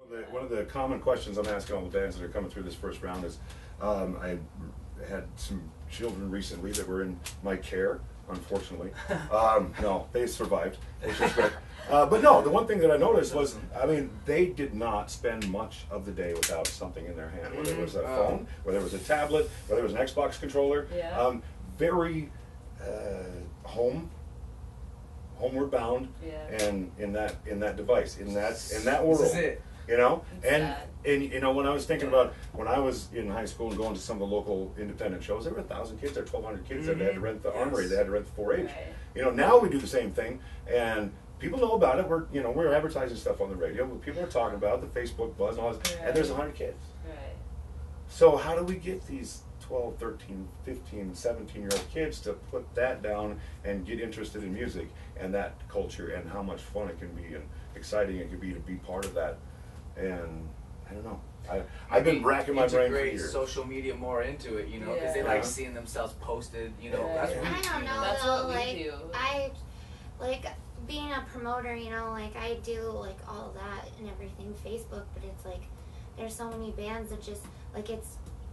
One of the common questions I'm asking all the bands that are coming through this first round is, I had some children recently that were in my care, unfortunately. No, they survived, which is great. But no, the one thing that I noticed was, I mean, they did not spend much of the day without something in their hand, whether it was a phone, whether it was a tablet, whether it was an Xbox controller. Yeah. Very homeward bound, yeah. and in that device, in that world. This is it. You know, and sad. when I was thinking about when I was in high school and going to some of the local independent shows, there were 1,000 kids, there were 1,200 kids that had to rent the Armory, they had to rent the 4-H. Right. You know, now we do the same thing, and people know about it. We're advertising stuff on the radio, but people are talking about the Facebook buzz and all this, and there's 100 kids. Right. So how do we get these 12, 13, 15, 17-year-old kids to put that down and get interested in music and that culture and how much fun it can be and exciting it can be to be part of that? And I don't know. I've been racking my brain for years. Social media more into it, you know, because they like seeing themselves posted, you know. Yeah. That's what I don't know That's though, what we like do. I like being a promoter, you know, like I do like all that and everything, Facebook, but it's like there's so many bands that just like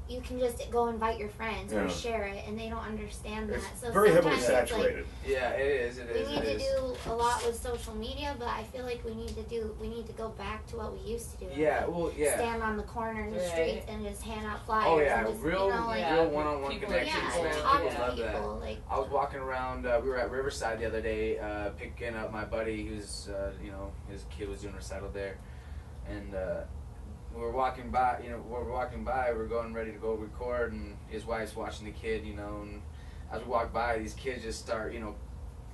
you can just go invite your friends or share it, and they don't understand that. It's so very heavily sometimes saturated. It's like, yeah, it is. we need to do a lot with social media, but I feel like we need to go back to what we used to do. Yeah, like, well, yeah. stand on the corner in the streets and just hand out flyers. Oh yeah, and just, real, you know, like, real one-on-one people connections, yeah, man. talk People to love people, that. like, I was walking around. We were at Riverside the other day, picking up my buddy who's, you know, his kid was doing recital there, and we were walking by. You know, we're going ready to go record, and his wife's watching the kid. You know, and as we walk by, these kids just start, you know,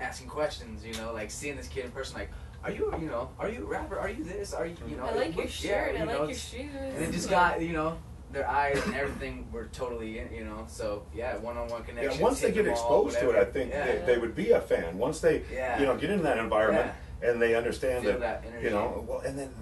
asking questions. You know, like seeing this kid in person, like, are you a rapper? Are you this? Are you, you know? I like your shirt. Yeah, I like your shoes. And it just got, you know, their eyes and everything were totally in, you know. So yeah, one-on-one connection. Yeah, once they get exposed to it, I think they would be a fan. Once they, you know, get into that environment and they understand that energy. You know, well, and then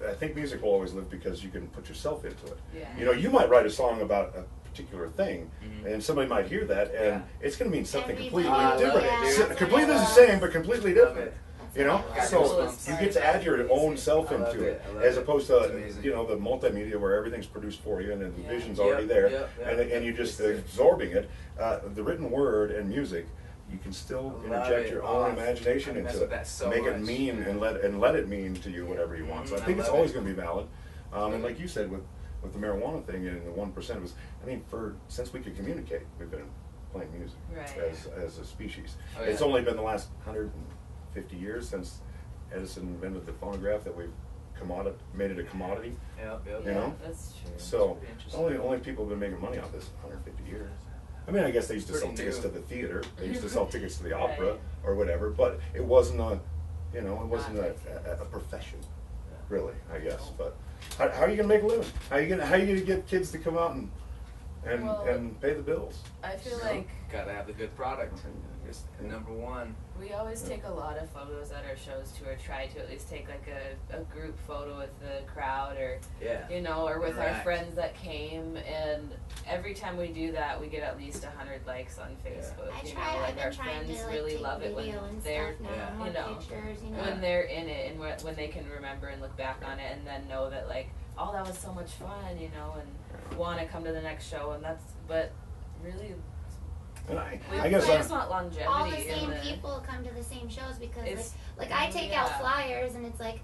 I think music will always live because you can put yourself into it. Yeah. You know, you might write a song about a particular thing, and somebody might hear that, and it's going to mean something completely different. Completely the same, but completely different. You know, so you get to add your own self into it, as opposed to you know the multimedia where everything's produced for you and the vision's already there, and you just absorbing it. The written word and music, you can still interject your own imagination into it, make it mean and let it mean to you whatever you want. So I think it's always going to be valid. And like you said with the marijuana thing and the 1% was, I mean, since we could communicate, we've been playing music as a species. It's only been the last 150 years since Edison invented the phonograph that we've made it a commodity. You know, that's true. So only people have been making money off this 150 years. I mean, I guess they used to sell tickets to the theater. They used to sell tickets to the opera or whatever, but it wasn't a profession, really. I guess. But how are you gonna make a living? How are you gonna get kids to come out and pay the bills? I feel like gotta have the good product. It's number one. We always take a lot of photos at our shows too, or try to at least take like a group photo with the crowd, or you know, or with our friends that came. And every time we do that, we get at least 100 likes on Facebook. I you try. know, I've like our been trying friends to really love it when they're, you know, pictures, you know, when they're in it, and when they can remember and look back on it, and then know that like, oh, that was so much fun, you know, and want to come to the next show. And but really. And I guess it's not longevity. All the same people come to the same shows because like I take out flyers, and it's like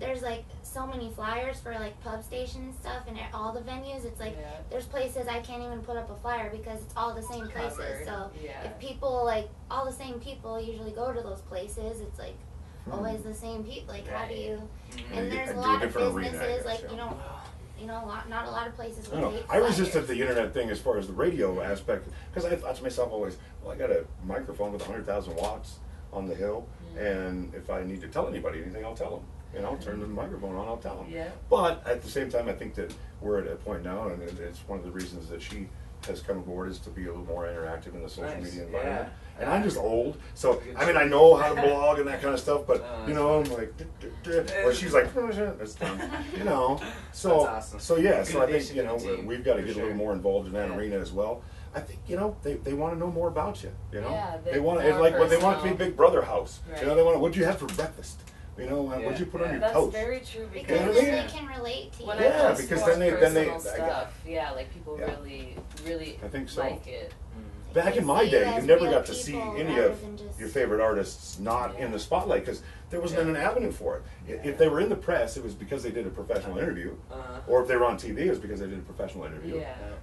there's like so many flyers for like pub station and stuff, and at all the venues it's like there's places I can't even put up a flyer because it's all the same places. So if people like all the same people usually go to those places, it's like always the same people. Like how do you? And there's a lot of businesses like you know, not a lot of places will take I resisted the internet thing as far as the radio aspect, because I thought to myself always, well, I got a microphone with 100,000 watts on the hill, and if I need to tell anybody anything, I'll tell them. You know, turn the microphone on, I'll tell them. But at the same time, I think that we're at a point now, and it's one of the reasons that she has come aboard is to be a little more interactive in the social media environment. And I'm just old, so I mean I know how to blog and that kind of stuff, but you know I'm like, or she's like, that's done, you know. So so I think you know we've got to get a little more involved in that arena as well. I think you know they want to know more about you. You know, they want it's like when they want it to be Big Brother house. You know, they want what'd you have for breakfast. You know, what'd you put on your toast? That's very true because they can relate Yeah, because then they stuff. Yeah, like people really I think so. like it. Back in my day, you never got to see any of your favorite artists not in the spotlight because there wasn't an avenue for it. If they were in the press, it was because they did a professional interview, or if they were on TV, it was because they did a professional interview.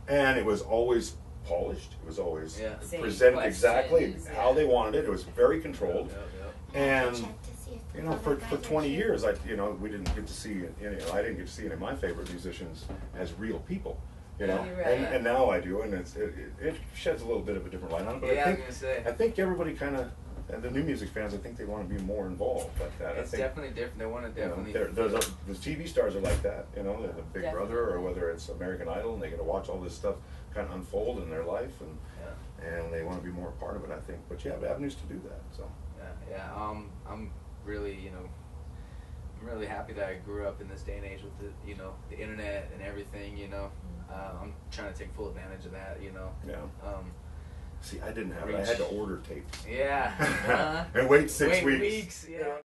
And it was always polished. It was always presented exactly how they wanted it. It was very controlled. And you know, for 20 years, we didn't get to see I didn't get to see any of my favorite musicians as real people. You know, and now I do, and it sheds a little bit of a different light on it. But I think everybody kind of, the new music fans, I think they want to be more involved like that. It's definitely different. They want to definitely. The TV stars are like that. You know, they're the Big Brother, or whether it's American Idol, and they get to watch all this stuff kind of unfold in their life, and they want to be more a part of it. I think, but you have avenues to do that. So I'm really I'm really happy that I grew up in this day and age with the internet and everything. I'm trying to take full advantage of that. Yeah. See, I didn't have it. I had to order tapes. Yeah. And wait 6 weeks. Yeah.